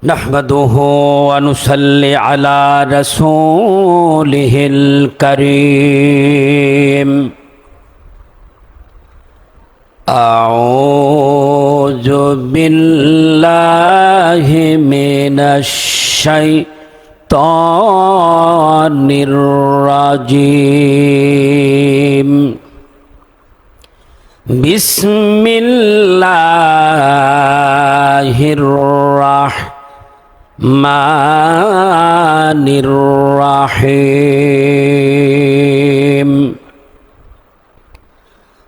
नहमदुहु व नुसल्ली अला रसूलिहिल करीम। अऊज़ु बिल्लाहि मिनश शैतानिर रजीम। बिस्मिल्लाहिर्रहमानिर्रहीम।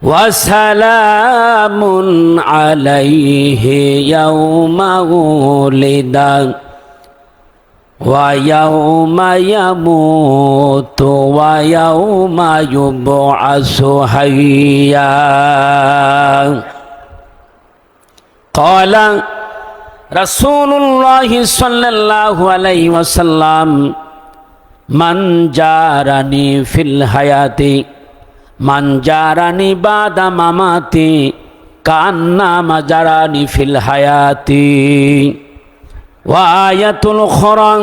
वसलामुन अलैहि यौमा वुलिदा व यौमा यमूतु व यौमा युबअसु हय्या। क़ाला रसूलुल्लाहि सल्लल्लाहु अलैहि वसल्लम मन जारानी फिल हयाती मन जारानी बादा ममाती कान्नामा जारानी फिल हयाती। वायतुल खुरान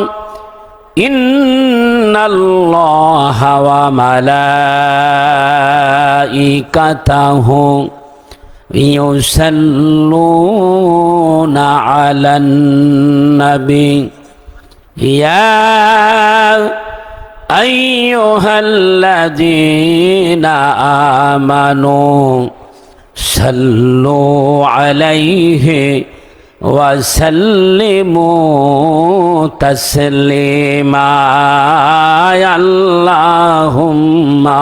इन्नल्लाहा व मलाइकतहु युसल्लूना अलन नबी या अय्युहल्लज़ीना आमनू सल्लू अलैहि वसल्लिमू तस्लीमा। अल्लाहुम्मा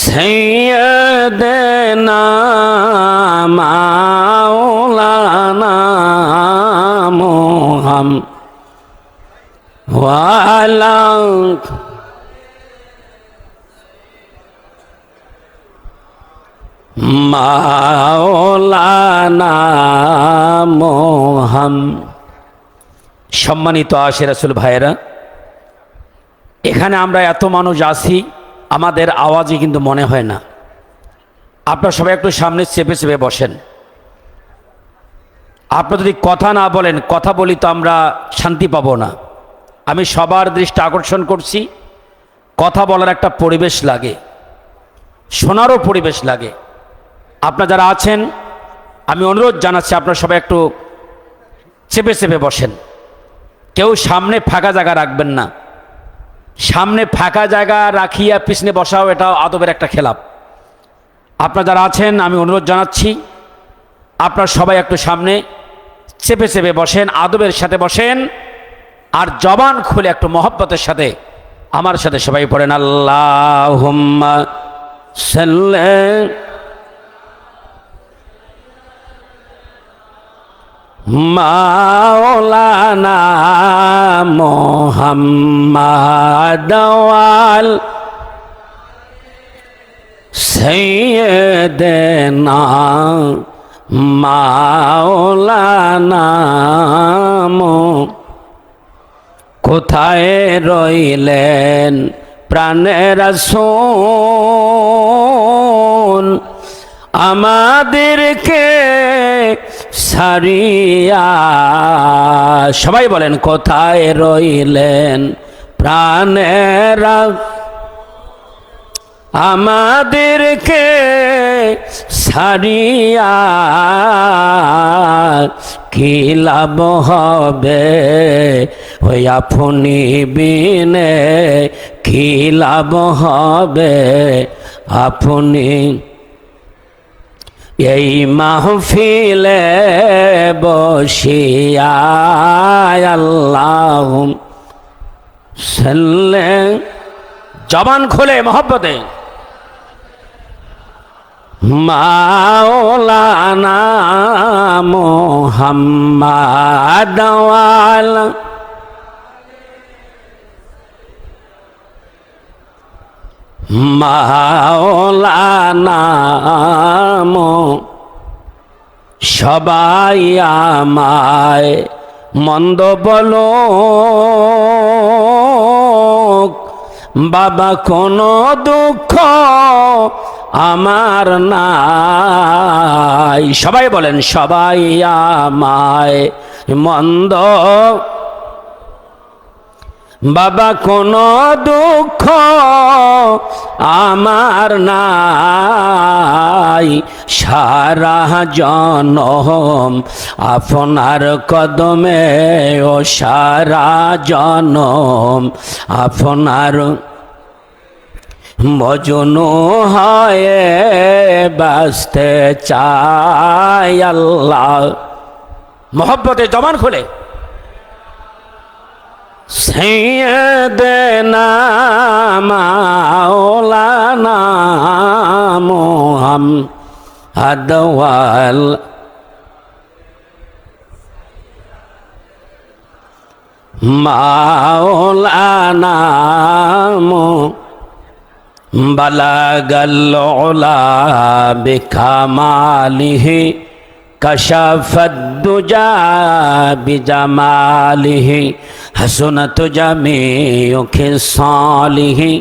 सय्यदना मौलाना मुहम्मद वाला মাওলানা মুহাম্মদ। সম্মানিত আশি রাসূল ভাইয়েরা, এখানে আমরা এত মানুষ আছি, আমাদের আওয়াজই কিন্তু মনে হয় না। আপনারা সবাই একটু সামনে চেপে চেপে বসেন। আপনারা যদি কথা না বলেন, কথা বলি তো আমরা শান্তি পাবো না। আমি সবার দৃষ্টি আকর্ষণ করছি, কথা বলার একটা পরিবেশ লাগে, শোনারও পরিবেশ লাগে। আপনারা যারা আছেন আমি অনুরোধ জানাচ্ছি আপনারা সবাই একটু চেপে চেপে বসেন। কেউ সামনে ফাঁকা জায়গা রাখবেন না। সামনে ফাঁকা জায়গা রাখিয়া পিছনে বসাও, এটাও আদবের একটা খেলাপ। আপনারা যারা আছেন আমি অনুরোধ জানাচ্ছি আপনারা সবাই একটু সামনে চেপে চেপে বসেন, আদবের সাথে বসেন, আর জবান খুলে একটু মহব্বতের সাথে আমার সাথে সবাই পড়েন আল্লাহুম্মা সাল্লি মাওলানা মুহাম্মাদ ওয়াল সাইয়্যিদানা মাওলানা কোথায় রইলেন প্রাণের রাসূল আমাদেরকে সারিয়া। সবাই বলেন কোথায় রইলেন প্রাণের আমাদেরকে সারিয়া। কি লাভ হবে ওই আপনি বিনে, কি লাভ হবে আপনি এই মাহফিলে বসিয়া। আল্লাহুম্মা সাল্লি, জবান খুলে মহব্বতে, মাওলানা মুহাম্মাদ ওয়ালা মাওলানা সবাই আমায় মন্দ বলো বাবা কোনো দুঃখ আমার নাই। সবাই বলেন, সবাই আমায় মন্দ বাবা, কোনো দুঃখ আমার নাই, সারা জনম আপনার কদমে, ও সারা জনম আপনার মজনু হয়ে বাঁচতে চাই আল্লাহ। মোহব্বতে জবান খুলে সাইয়্যিদানা মাওলানা মুহাম্মদ ওয়াল মাওলানা বালাগাল উলা বিকামালিহি কাশাফাদ দুজা বিজামালিহি হাসনাত জামিউ খিসালিহি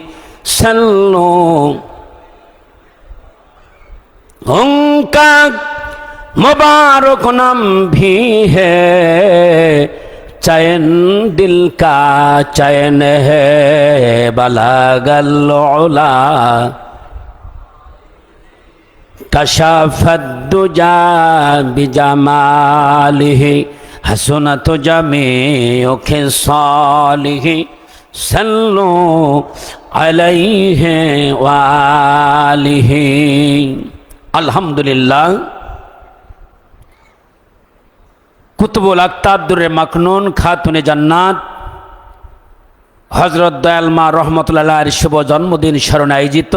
সাল্লু। उनका मुबारक नाम भी है चैन, दिल का चैन है बलागल उला कशाफत दुजा बिजमालिहि हसनत जमीउ खिसालिहि सल्लु अलैहि वालिहि। আলহামদুলিল্লাহ। কুতুবুল আক্তাব দুরে মাকনুন খাতুনে জান্নাত হযরত দয়াল মা রহমতুল্লাহর শুভ জন্মদিন স্মরণে আয়োজিত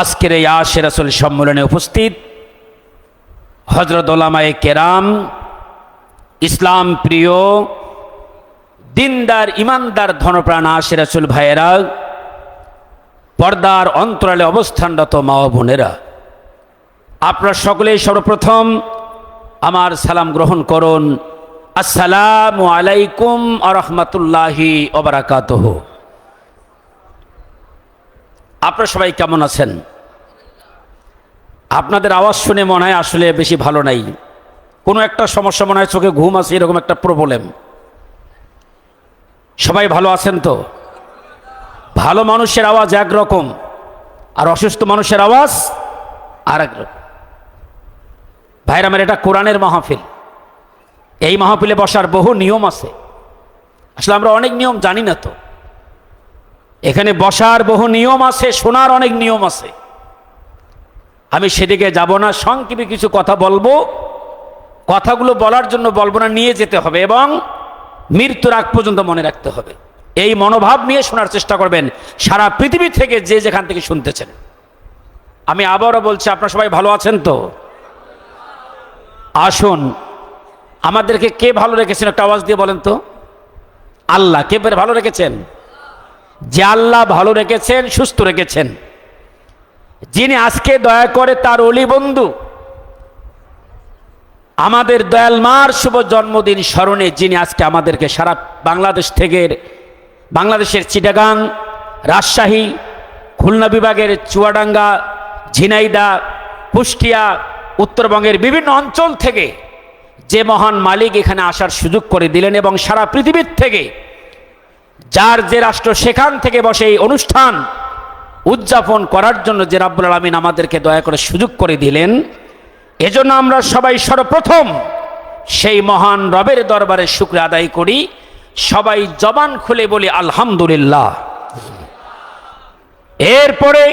আজকের এই আশে রাসূল সম্মেলনে উপস্থিত হযরত উলামায়ে কেরাম, ইসলাম প্রিয় দিনদার ইমানদার ধনপ্রাণ আশে রাসূল ভাইয়েরা, পর্দার অন্তরালে অবস্থানরত মা ও বোনেরা, আপনারা সকলেই সর্বপ্রথম আমার সালাম গ্রহণ করুন। আসসালামু আলাইকুম ওয়া রাহমাতুল্লাহি ওয়া বারাকাতুহু। আপনারা সবাই কেমন আছেন? আপনাদের আওয়াজ শুনে মনে হয় আসলে বেশি ভালো নাই, কোনো একটা সমস্যা মনে হয়, চোখে ঘুম আছে, এরকম একটা প্রবলেম। সবাই ভালো আছেন তো? ভালো মানুষের আওয়াজ একরকম, আর অসুস্থ মানুষের আওয়াজ আর একরকম। ভাইরা আমার, এটা কোরআনের মাহফিল। এই মাহফিলে বসার বহু নিয়ম আছে। আসলে আমরা অনেক নিয়ম জানি না তো। এখানে বসার বহু নিয়ম আছে, শোনার অনেক নিয়ম আছে। আমি সেদিকে যাব না, সংক্ষেপে কিছু কথা বলবো। কথাগুলো বলার জন্য বলবো না, নিয়ে যেতে হবে এবং মৃত্যুর আগ পর্যন্ত মনে রাখতে হবে। এই মনোভাব নিয়ে শোনার চেষ্টা করবেন সারা পৃথিবী থেকে যে যেখান থেকে শুনতেছেন। আমি আবারও বলছি, আপনারা সবাই ভালো আছেন তো? আসুন, আমাদেরকে কে ভালো রেখেছেন একটা আওয়াজ দিয়ে বলেন তো। আল্লাহ। কে ভালো রেখেছেন? যে আল্লাহ ভালো রেখেছেন, সুস্থ রেখেছেন, যিনি আজকে দয়া করে তার অলি বন্ধু আমাদের দয়াল মার শুভ জন্মদিন স্মরণে, যিনি আজকে আমাদেরকে সারা বাংলাদেশ থেকে, বাংলাদেশের চিটাগাং, রাজশাহী, খুলনা বিভাগের চুয়াডাঙ্গা, ঝিনাইদহ, কুষ্টিয়া, উত্তরবঙ্গের বিভিন্ন অঞ্চল থেকে যে মহান মালিক এখানে আসার সুযোগ করে দিলেন এবং সারা পৃথিবীর থেকে যার যে রাষ্ট্র, সেখান থেকে বসে এই অনুষ্ঠান উদযাপন করার জন্য যে রাব্বুল আলামিন আমাদেরকে দয়া করে সুযোগ করে দিলেন, এজন্য আমরা সবাই সর্বপ্রথম সেই মহান রবের দরবারে শুকর আদায় করি। সবাই জবান খুলে বলি আলহামদুলিল্লাহ। এরপরে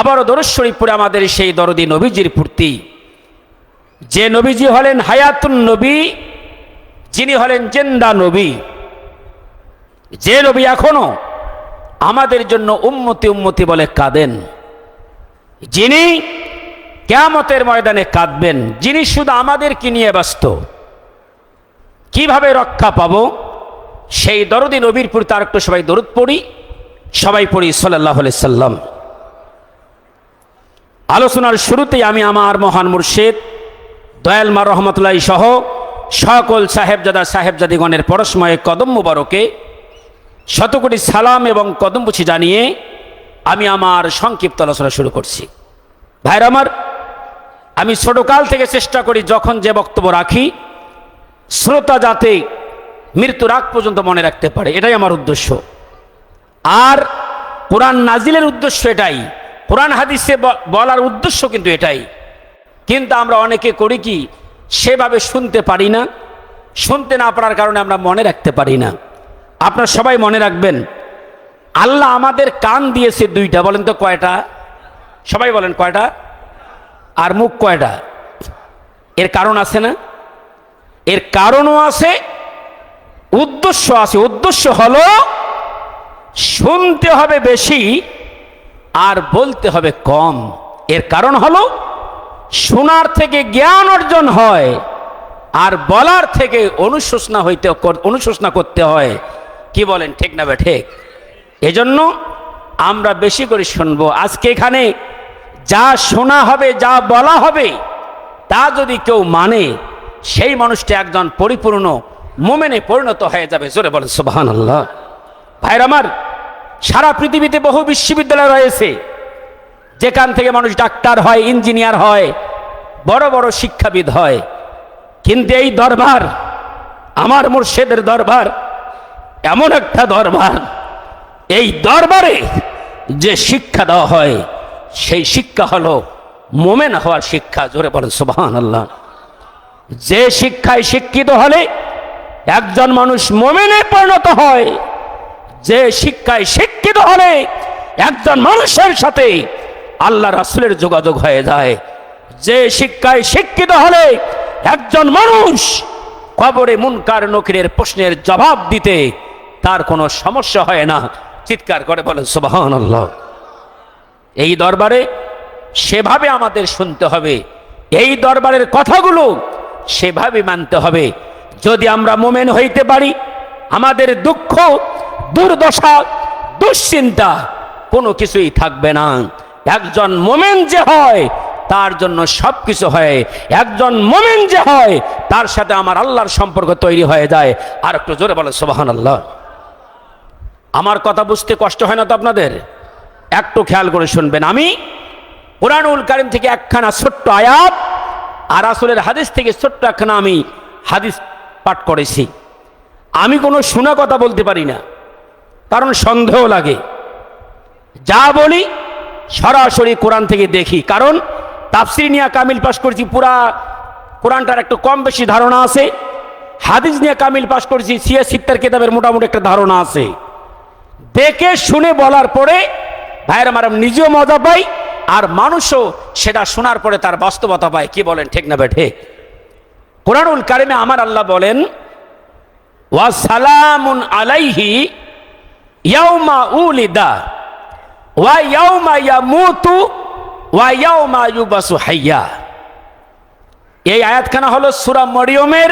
আবারও দরুদ শরীফ পড়ে আমাদের সেই দরদি নবীজির পূর্তি, যে নবীজি হলেন হায়াতুন নবী, যিনি হলেন জিন্দা নবী, যে নবী এখনো আমাদের জন্য উম্মতি উম্মতি বলে কাঁদেন, যিনি কিয়ামতের ময়দানে কাঁদবেন, যিনি শুধু আমাদেরকে নিয়ে ব্যস্ত, কিভাবে রক্ষা পাবো, সেই দরদি নবীর প্রতি তার একটু সবাই দরুদ পড়ি। সবাই পড়ি সাল্লাল্লাহু আলাইহি সাল্লাম। আলোচনার শুরুতেই আমি আমার মহান মুর্শিদ দয়াল মা রহমতুল্লাহ সহ সকল সাহেবজাদা আমি আমার সংক্ষিপ্ত আলোচনা শুরু করছি। ভাইরা আমার, আমি ছোটকাল থেকে চেষ্টা করি যখন যে বক্তব্য রাখি শ্রোতা যাতে মৃত্যুর আগ পর্যন্ত মনে রাখতে পারে, এটাই আমার উদ্দেশ্য। আর কোরআন নাজিলের উদ্দেশ্য এটাই, কোরআন হাদিসে বলার উদ্দেশ্য কিন্তু এটাই। কিন্তু আমরা অনেকে করি কি, সেভাবে শুনতে পারি না, শুনতে না পারার কারণে আমরা মনে রাখতে পারি না। আপনারা সবাই মনে রাখবেন, আল্লাহ আমাদের কান দিয়েছে দুইটা, বলেন তো কয়টা? সবাই বলেন কয়টা? আর মুখ কয়টা? এর কারণ আছে না? এর কারণও আছে, উদ্দেশ্য আছে। উদ্দেশ্য হলো শুনতে হবে বেশি আর বলতে হবে কম। এর কারণ হলো শোনার থেকে জ্ঞান অর্জন হয় আর বলার থেকে অনুশোচনা করতে হয়। কি বলেন, ঠিক না ঠিক? এজন্য আমরা বেশি করে শুনবো। আজকে এখানে যা শোনা হবে, যা বলা হবে, তা যদি কেউ মানে, সেই মানুষটি একজন পরিপূর্ণ মুমিনে পরিণত হয়ে যাবে। জোরে বলেন সুবহানাল্লাহ। ভাইরা আমার, সারা পৃথিবীতে বহু বিশ্ববিদ্যালয় রয়েছে যেখান থেকে মানুষ ডাক্তার হয়, ইঞ্জিনিয়ার হয়, বড় বড় শিক্ষাবিদ হয়। কিন্তু এই দরবার, আমার মুর্শিদের দরবার এমন একটা দরবার, এই দরবারে যে শিক্ষা দেওয়া হয় সেই শিক্ষা হলো মোমেন হওয়ার শিক্ষা। জোরে বলেন সুবহানাল্লাহ। যে শিক্ষায় শিক্ষিত হলে একজন মানুষ মোমেনে পরিণত হয়, যে শিক্ষায় শিক্ষিত হলে একজন মানুষের সাথে আল্লাহ রাসূলের যোগাযোগ হয়ে যায়, যে শিক্ষায় শিক্ষিত হলে একজন মানুষ কবরে মুনকার নকিরের প্রশ্নের জবাব দিতে তার কোনো সমস্যা হয় না। চিৎকার করে বলেন সুবহানাল্লাহ। এই দরবারে সেভাবে আমাদের শুনতে হবে, এই দরবারের কথাগুলো সেভাবে মানতে হবে। যদি আমরা মোমেন হইতে পারি, আমাদের দুঃখ, দুর্দশা, দুশ্চিন্তা কোনো কিছুই থাকবে না। একজন মোমেন যে হয় তার জন্য সব কিছু হয়। একজন মোমেন যে হয় তার সাথে আমার আল্লাহর সম্পর্ক তৈরি হয়ে যায়। আর একটু জোরে বলেন সুবহানাল্লাহ। আমার কথা বুঝতে কষ্ট হয় না তো আপনাদের? একটু খেয়াল করে শুনবেন। আমি কুরআনুল কারীম থেকে একখানা ছোট্ট আয়াত আর রাসূলের হাদিস থেকে ছোট্ট একখানা আমি হাদিস পাঠ করেছি। আমি কোনো শোনা কথা বলতে পারি না, কারণ সন্দেহ লাগে। যা বলি সরাসরি কোরআন থেকে দেখি, কারণ তাফসীর নিয়ে কামিল পাশ করেছি, পুরা কোরআনটার একটু কম বেশি ধারণা আছে। হাদিস নিয়ে কামিল পাশ করেছি, সিয়া সিত্তার কিতাবের মোটামুটি একটা ধারণা আছে। দেখে শুনে বলার পরে ভাইয়ের আমার নিজেও মজা পাই, আর মানুষও সেটা শোনার পরে তার বাস্তবতা পায়। কি বলেন, ঠিক না ঠিক? কুরআনুল কারীমে আমার আল্লাহ বলেন, ওয়া সালামুন আলাইহি ইয়াউমা উলিদা ওয়া ইয়াউমা ইয়ামুতু ওয়া ইয়াউমা ইউবাসু হাইয়া। এই আয়াতখানা হলো সূরা মরিয়মের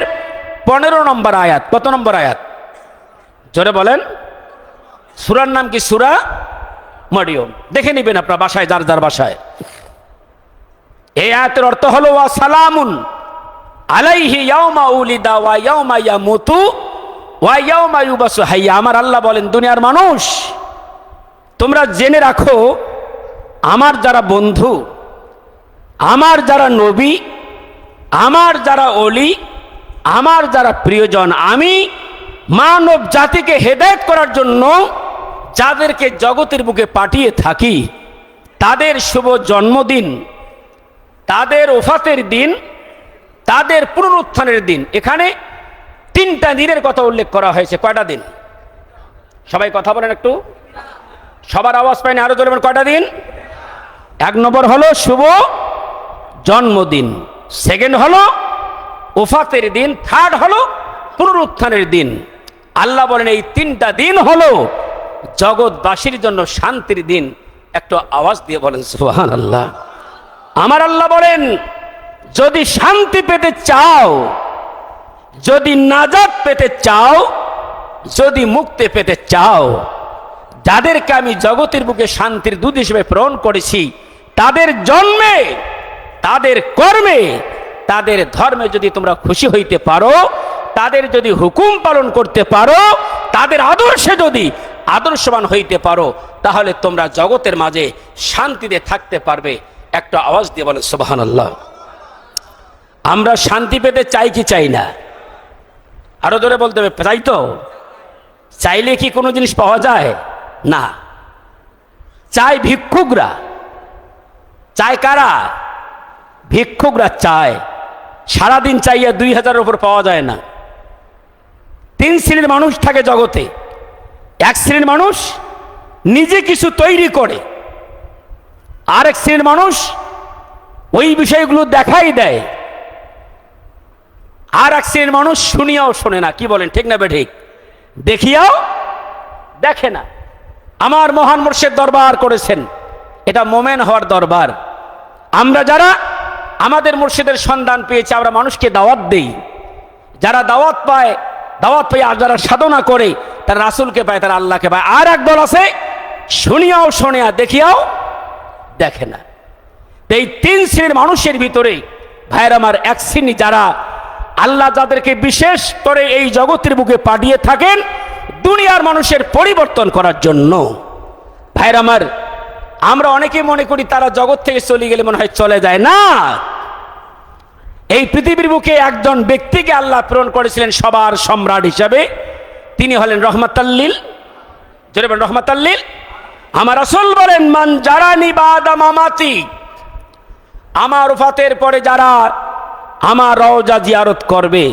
15 নম্বর আয়াত। কত নম্বর আয়াত? জোরে বলেন। সূরার নাম কি? সূরা মরিয়ম। দেখে নেবেন আপনার বাসায়, যার যার বাসায়। এই আয়াতের অর্থ হলো ওয়া সালামুন আলাইহি ইয়াউমা উলিদা ওয়া ইয়াউমা ইয়ামুতু ওয়া ইয়াউমা ইউবাসু হাইয়া। আমার আল্লাহ বলেন, দুনিয়ার মানুষ, তোমরা জেনে রাখো, আমার যারা বন্ধু, আমার যারা নবী, আমার যারা অলি, আমার যারা প্রিয়জন, আমি মানব জাতিকে হেদায়েত করার জন্য যাদেরকে জগতের বুকে পাঠিয়ে থাকি, তাদের শুভ জন্মদিন, তাদের ওফাতের দিন, তাদের পুনরুত্থানের দিন। এখানে 3টা দিনের কথা উল্লেখ করা হয়েছে। কয়টা দিন? সবাই কথা বলেন একটু, সবার আওয়াজ পায়নি, আরো জোরে বলেন। কয়টা দিন? 1 নম্বর হলো শুভ জন্মদিন, 2nd হলো ওফাতের দিন, 3rd হলো পুনরুত্থানের দিন। আল্লাহ বলেন এই 3টা দিন হলো জগৎবাসীর জন্য শান্তির দিন। একটু আওয়াজ দিয়ে বলেন সুবহানাল্লাহ। আমার আল্লাহ বলেন, যদি শান্তি পেতে চাও, যদি নাজাত পেতে চাও, যদি মুক্তি পেতে চাও, যাদেরকে আমি জগতের বুকে শান্তির দূত হিসেবে প্রেরণ করেছি, তাদের জন্মে, তাদের কর্মে, তাদের ধর্মে যদি তোমরা খুশি হইতে পারো, তাদের যদি হুকুম পালন করতে পারো, তাদের আদর্শে যদি আদর্শবান হইতে পারো, তাহলে তোমরা জগতের মাঝে শান্তিতে থাকতে পারবে। একটা আওয়াজ দিয়ে বলে সুবহানাল্লাহ। আমরা শান্তি পেতে চাই কি চাই না? আরো জোরে বলতে হবে, চাই তো? চাইলে কি কোনো জিনিস পাওয়া যায় না? চাই ভিক্ষুকরা। চায় কারা? ভিক্ষুকরা চায়। সারাদিন চাইয়া 2000-এর উপর পাওয়া যায় না। 3 শ্রেণীর মানুষ থাকে জগতে। এক শ্রেণীর মানুষ নিজে কিছু তৈরি করে, আর এক শ্রেণীর মানুষ ওই বিষয়গুলো দেখাই দেয়, আর এক শ্রেণীর মানুষ শুনিয়াও শোনে না। কি বলেন, ঠিক না বেঠিক? দেখিয়াও দেখে না। আমার মহান মুর্শিদ দরবার করেছেন, এটা মোমেন হওয়ার দরবার। আমরা যারা আমাদের মুর্শিদের সন্ধান পেয়েছি, আমরা মানুষকে দাওয়াত দেই। যারা দাওয়াত পায়, দাওয়াত পেয়ে আর যারা সাধনা করে, তারা রাসূলকে পায়, তারা আল্লাহকে পায়। আর একদল আছে শুনিয়াও শোনে, দেখিয়াও দেখে না। এই 3 শ্রেণীর মানুষের ভিতরে ভাইয়ের আমার এক শ্রেণী যারা আল্লাহ যাদেরকে বিশেষ করে এই জগতের বুকে পাঠিয়ে থাকেন দুনিয়ার মানুষের পরিবর্তন করার জন্য। ভাইয়ের আমার, আমরা অনেকে মনে করি তারা জগৎ থেকে চলে গেলে মনে হয় চলে যায় না। এই পৃথিবীর বুকে একজন ব্যক্তিকে আল্লাহ প্রেরণ করেছিলেন সবার সম্রাট হিসাবে। তিনি হলেন রহমাতাল্লিল। জোরে বলেন রহমাতাল্লিল। আমার রাসূল বলেন, মান জারানি বাদা মামাতি, আমার ওফাতের পরে যারা আমার রওজা জিয়ারত করবে,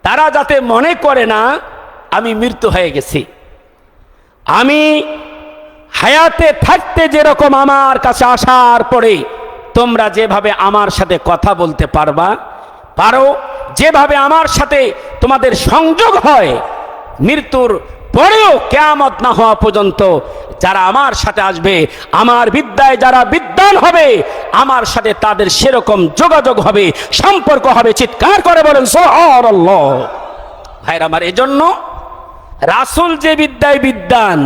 তারা যাতে মনে করে না আমি মৃত্যু হয়ে গেছি। আমি হায়াতে থাকতে যেরকম আমার কাছে আসার পরে তোমরা যেভাবে আমার সাথে কথা বলতে পারো, যেভাবে আমার সাথে তোমাদের সংযোগ হয়, মৃত্যুর পরেও কিয়ামত না হওয়া পর্যন্ত যারা আমার সাথে আসবে, আমার বিদ্যায় যারা বিদ্বান হবে, আমার সাথে তাদের সেরকম যোগাযোগ হবে, সম্পর্ক হবে। চিৎকার করে বলেন সুবহানাল্লাহ। ভাইরা আমার, এজন্য রাসূল যে বিদ্যায় বিদ্বান,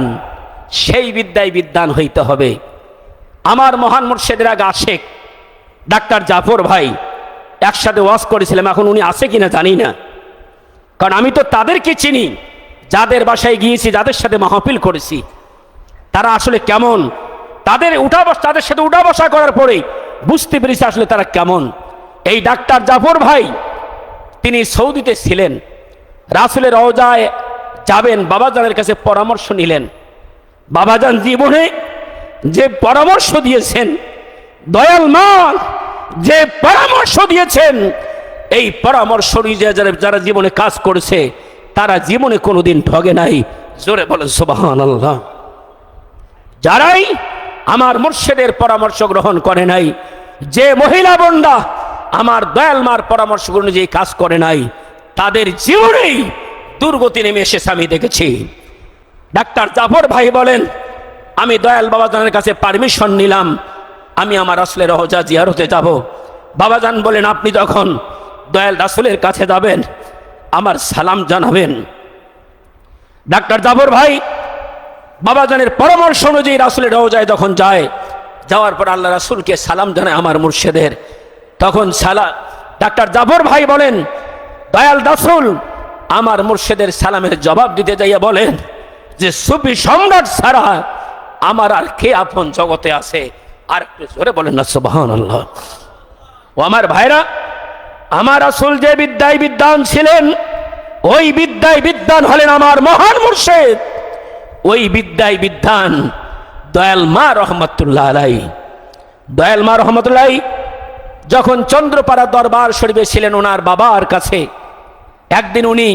সেই বিদ্যায় বিদ্বান হইতে হবে। আমার মহান মুর্শিদের আগে আশেক ডাক্তার জাফর ভাই একসাথে ওয়াজ করেছিলাম। এখন উনি আছে কিনা জানি না, কারণ আমি তো তাদেরকে চিনি, যাদের বাসায় গিয়েছি, যাদের সাথে মাহফিল করেছি, তারা আসলে কেমন। তাদের সাথে উঠা বসা করার পরে বুঝতে পেরেছি আসলে তারা কেমন। এই ডাক্তার জাফর ভাই তিনি সৌদিতে ছিলেন, রাসূলের রওজায় যাবেন, বাবাজানের কাছে পরামর্শ নিলেন। বাবাজান জীবনে যে পরামর্শ দিয়েছেন, দয়াল মা যে পরামর্শ দিয়েছেন, এই পরামর্শ যারা জীবনে কাজ করেছে তারা জীবনে কোনোদিন ঠগে নাই। জোরে বলেন সুবহানাল্লাহ। যারাই আমার মুর্শিদের পরামর্শ গ্রহণ করে নাই, যে মহিলা বোনরা আমার দয়াল মার পরামর্শ অনুযায়ী কাজ করে নাই, তাদের জীবনেই দুর্গতি নেমে এসেছে আমি দেখেছি। ডাক্তার জাফর ভাই বলেন, আমি দয়াল বাবাজানের কাছে পারমিশন নিলাম, আমি আমার রাসূলের রওজা জিয়ারতে যাব। বাবাজান বলেন, আপনি যখন দয়াল রাসূলের কাছে যাবেন আমার সালাম জানাবেন। ডাক্তার জাফর ভাই বাবাজানের পরামর্শ অনুযায়ী রাসূলের রওজায় যখন যায়, যাওয়ার পর আল্লাহ রাসূলকে সালাম জানায় আমার মুর্শিদের। তখন ডাক্তার জাফর ভাই বলেন, দয়াল রাসূল আমার মুর্শিদের সালামের জবাব দিতে যাইয়া বলেন যে সুফি সম্রাট ছাড়া আমার আর কে আপন জগতে আছে? আর একটু জোরে বলেন না সুবহানাল্লাহ। ও আমার ভাইরা, আমার রাসূল যে বিদ্যায় বিদ্বান ছিলেন, ওই বিদ্যায় বিদ্বান হলেন আমার মহান মুর্শিদ। ওই বিদ্যায় বিদ্বান দয়াল মা রহমাতুল্লাহ আলাইহি। দয়াল মা রহমাতুল্লাহ যখন চন্দ্রপাড়া দরবার শরীফে ছিলেন ওনার বাবার কাছে, একদিন উনি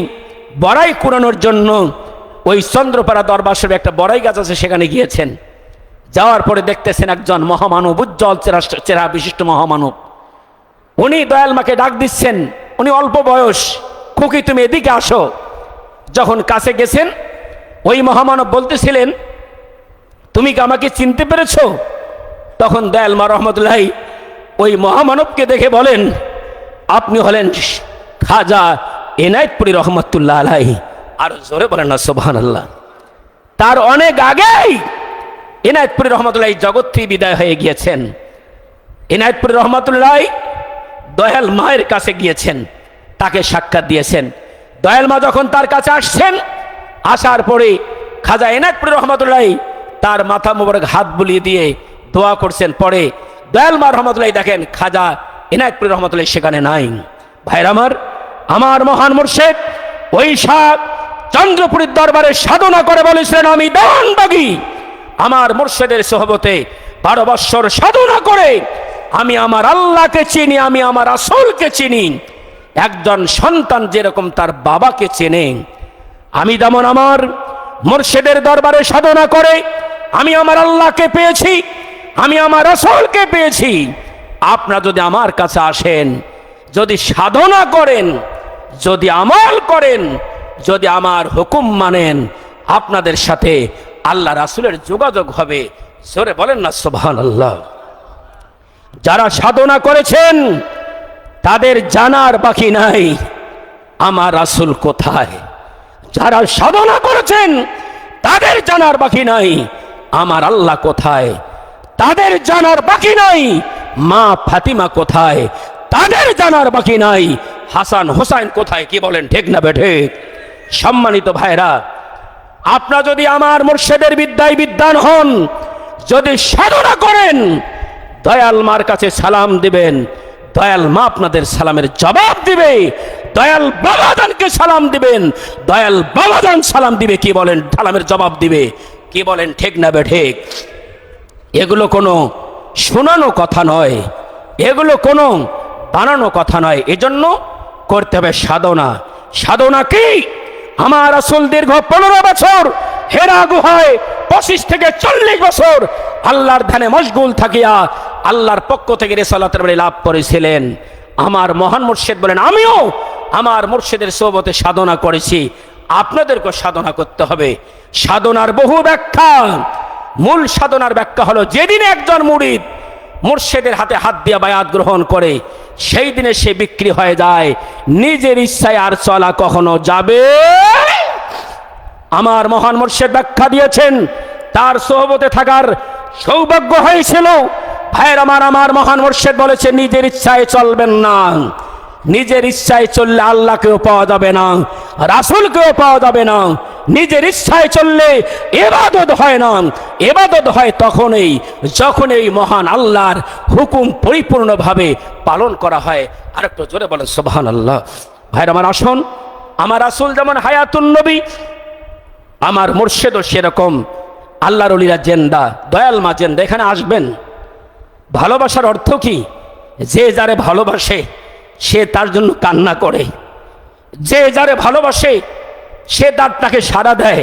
বড়াই কুড়ানোর জন্য ওই চন্দ্রপাড়া দরবার শরীফে একটা বড়াই গাছ আছে, সেখানে গিয়েছেন। যাওয়ার পরে দেখতেছেন একজন মহামানব, উজ্জ্বল চেহারা বিশিষ্ট মহামানব। উনি দয়াল মাকে ডাক দিচ্ছেন, উনি অল্প বয়স, খুকি তুমি এদিকে আসো। যখন কাছে গেছেন, ওই মহামানব বলতেছিলেন, তুমি কি আমাকে চিনতে পেরেছো? তখন দয়াল মা রহমতুল্লাহ ওই মহামানবকে দেখে বলেন, আপনি হলেন খাজা এনায়েতপুরী রহমতুল্লাহ আলাইহি। আর জোরে বলেন না সুবহানাল্লাহ। তার অনেক আগেই এনায়েতপুরী রহমতুল্লাহ জগৎ থেকে বিদায় হয়ে গিয়েছেন। এনায়েতপুরী রহমতুল্লাহ দয়াল মায়ের কাছে গিয়েছেন, তাকে সাক্ষাৎ দিয়েছেন। দয়াল মা যখন তার কাছে আসছেন, আসার পরে খাজা এনায়তপুরী রহমতুল্লাহ তার মাথা মোবারক হাত বুলিয়ে দিয়ে দোয়া করছেন। পরে দয়াল মা রহমতুল্লাহ দেখেন খাজা এনায়তপুরী রহমতুল্লাহ সেখানে নাই। ভাইরা আমার মহান মুর্শিদ ওই চন্দ্রপুরীর দরবারে সাধনা করে বলেছিলেন, আমি দেওয়ানবাগী আমার মুর্শিদের সোহবতে 12 বৎসর সাধনা করে আমি আমার আল্লাহকে চিনি, আমি আমার রাসূলকে চিনি। একজন সন্তান যেরকম তার বাবাকে চেনে, আমি যেমন আমার মুর্শিদের দরবারে সাধনা করে আমি আমার আল্লাহকে পেয়েছি, আমি আমার রাসূলকে পেয়েছি। আপনারা যদি আমার কাছে আসেন, যদি সাধনা করেন, যদি আমল করেন, যদি আমার হুকুম মানেন, আপনাদের সাথে আল্লাহ রাসূলের যোগাযোগ হবে। জোরে বলেন না সুবহানাল্লাহ। যারা সাধনা করেছেন তাদের জানার বাকি নাই আমার রাসূল কোথায়। যারা সাধনা করেছেন তাদের জানার বাকি নাই আমার আল্লাহ কোথায়। তাদের জানার বাকি নাই মা ফাতিমা কোথায়। তাদের জানার বাকি নাই হাসান হোসাইন কোথায়। কি বলেন ঠিক না বেঠিক? সম্মানিত ভাইরা, আপনারা যদি আমার মুর্শিদের বিদ্যায় বিদ্বান হন, যদি সাধনা করেন, দয়াল মার কাছে সালাম দিবেন, দয়াল মা আপনাদের সালামের জবাব দিবে। দয়াল বাবাজানকে সালাম দিবেন, দয়াল বাবাজান সালাম দিবে। কি বলেন? সালামের জবাব দিবে। কি বলেন ঠিক না বেঠিক? এগুলো কোনো শোনানো কথা নয়, এগুলো কোনো বানানো কথা নয়। এজন্য করতে হবে সাধনা। সাধনা কি? আমার রাসূল দীর্ঘ 15 বছর হেরা গুহায় 25 থেকে 40 বছর আল্লাহর ধ্যানে মশগুল থাকিয়া আল্লাহর পক্ষ থেকে রিসালাতের বাণী লাভ করেছিলেন। আমার মহান মুর্শিদ বলেন, আমিও আমার মুর্শিদের সোহবতে সাধনা করেছি, আপনাদেরকে সাধনা করতে হবে। সাধনার বহু ব্যাখ্যা। মূল সাধনার ব্যাখ্যা হলো, যেদিনে একজন মুরিদ মুর্শিদের হাতে হাত দিয়ে বায়াত গ্রহণ করে সেই দিনে সে বিক্রি হয়ে যায়, নিজের ইচ্ছায় আর চলা কখনো যাবে। আমার মহান মুর্শিদ ব্যাখ্যা দিয়েছেন, তার সোহবতে থাকার সৌভাগ্য হয়েছিল। ভাইয়ের আমার মহান মুর্শিদ বলেছে, নিজের ইচ্ছায় চলবেন না। নিজের ইচ্ছায় চললে আল্লাহকেও পাওয়া যাবে না, রাসূলকেও পাওয়া যাবে না। নিজের ইচ্ছায় চললে ইবাদত হয় না। ইবাদত হয় তখনই যখন এই মহান আল্লাহর হুকুম পরিপূর্ণভাবে পালন করা হয়। আরেকটু জোরে বলেন সুবহানাল্লাহ। ভাইরা আমার, আসুন, আমার রাসূল যেমন হায়াতুন নবী, আমার মুর্শিদও সেরকম। আল্লাহর ওলিরা জেন্দা, দয়াল মা জেন্দা। এখানে আসবেন। ভালোবাসার অর্থ কি? যে যারে ভালোবাসে সে তার জন্য কান্না করে, যে যারে ভালোবাসে সে তাকে সাড়া দেয়,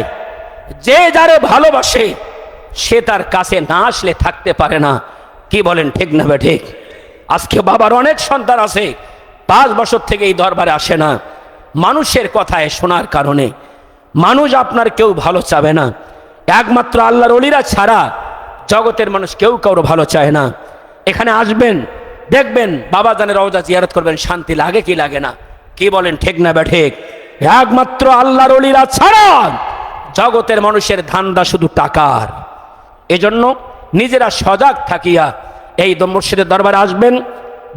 যে যারে ভালোবাসে সে তার কাছে না আসলে থাকতে পারে না। কি বলেন ঠিক না বেঠিক? আজকে বাবার অনেক সন্তান আছে 5 বছর থেকে এই দরবারে আসে না, মানুষের কথায় শোনার কারণে। মানুষ আপনার কেউ ভালো চাবে না, একমাত্র আল্লাহর ওলিরা ছাড়া জগতের মানুষ কেউ কারো ভালো চায় না। এখানে আসবেন, দেখবেন বাবাজানের রওজা জিয়ারত করবেন, শান্তি লাগে কি লাগে না? কি বলেন ঠিক না বেঠিক? একমাত্র আল্লাহর ওলিরা ছাড়া জগতের মানুষের ধান্দা শুধু টাকার। এজন্য নিজেরা সজাগ থাকিয়া এই মুর্শিদের দরবারে আসবেন।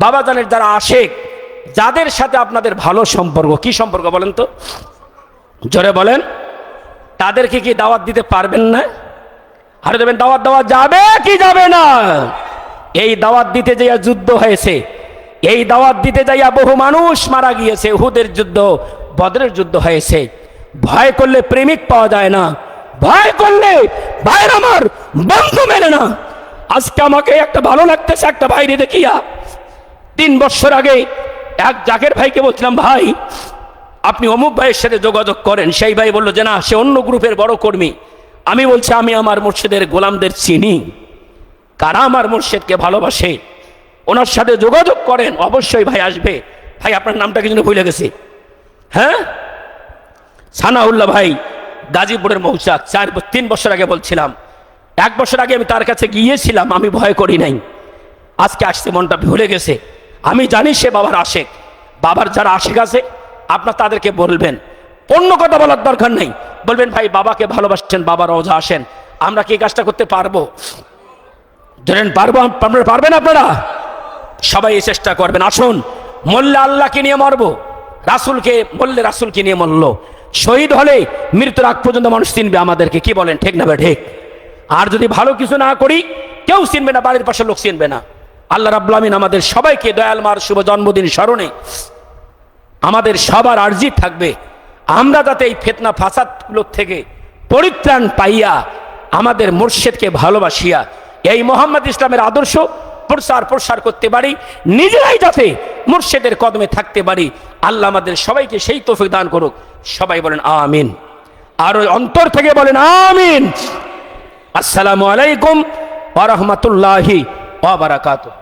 বাবাজানের যারা আশেক, যাদের সাথে আপনাদের ভালো সম্পর্ক, কি সম্পর্ক বলেন তো? জোরে বলেন। তাদেরকে কি দাওয়াত দিতে পারবেন না? আরে দেবেন, দাওয়াত দেওয়া যাবে কি যাবে না? এই দাওয়াত দিতে যাইয়া যুদ্ধ হয়েছে, এই দাওয়াত দিতে যাইয়া বহু মানুষ মারা গিয়েছে। উহুদের যুদ্ধ, বদরের যুদ্ধ হয়েছে। ভয় করলে প্রেমিক পাওয়া যায় না, ভয় করলে ভাইয়ের আমার বন্ধু মেলে না। আজকে আমাকে একটা ভালো লাগতেছে একটা ভাইরে দেখিয়া। 3 বছর আগে এক জাকের ভাইকে বলছিলাম, ভাই আপনি অমুক ভাইয়ের সাথে যোগাযোগ করেন। সেই ভাই বললো যে না, সে অন্য গ্রুপের বড় কর্মী। আমি বলছি, আমি আমার মুর্শিদের গোলামদের চিনি, কারা আমার মুর্শিদকে ভালোবাসে, ওনার সাথে যোগাযোগ করেন, অবশ্যই ভাই আসবে। ভাই আপনার নামটা কি যেন ভুলে গেছি? হ্যাঁ, সানাউল্লাহ ভাই, গাজীপুরের মৌচাক। 3 বছর আগে বলছিলাম। 1 বছর আগে আমি তার কাছে গিয়েছিলাম, আমি ভয় করি নাই। আজকে আসছে, মনটা ভুলে গেছে। আমি জানি সে বাবার আশেক। বাবার যারা আশেক আছে আপনার তাদেরকে বলবেন, অন্য কথা বলার দরকার নেই। বলবেন, ভাই বাবাকে ভালোবাসছেন, বাবার রওজা আসেন। আমরা কি কাজটা করতে পারবো? ধরেন পারবো, পারবেন আপনারা? সবাই এই চেষ্টা করবেন। আসুন, মরলে আল্লাহকে নিয়ে মরবো, রাসূলকে মরলে রাসূলকে নিয়ে মরলো। শহীদ হলে মৃত্যুর আগ পর্যন্ত মানুষ চিনবে আমাদেরকে, কি বলেন ঠিক না ঠিক? আর যদি ভালো কিছু না করি কেউ চিনবে না, বাড়ির পাশের লোক চিনবে না। আল্লাহ রাব্বুল আমিন আমাদের সবাইকে দয়াল মার শুভ জন্মদিন স্মরণে আমাদের সবার আরজি থাকবে আমরা যাতে এই ফিতনা ফাসাদগুলোর থেকে পরিত্রাণ পাইয়া আমাদের মুর্শিদকে ভালোবাসিয়া এই মোহাম্মদ ইসলামের আদর্শ প্রসার করতে পারি, নিজেরাই যাতে মুর্শিদের কদমে থাকতে পারি। আল্লাহ আমাদের সবাইকে সেই তৌফিক দান করুক। সবাই বলেন আমিন, আর ওই অন্তর থেকে বলেন আমিন। আসসালামু আলাইকুম ওয়া রাহমাতুল্লাহি ওয়া বারাকাতুহু।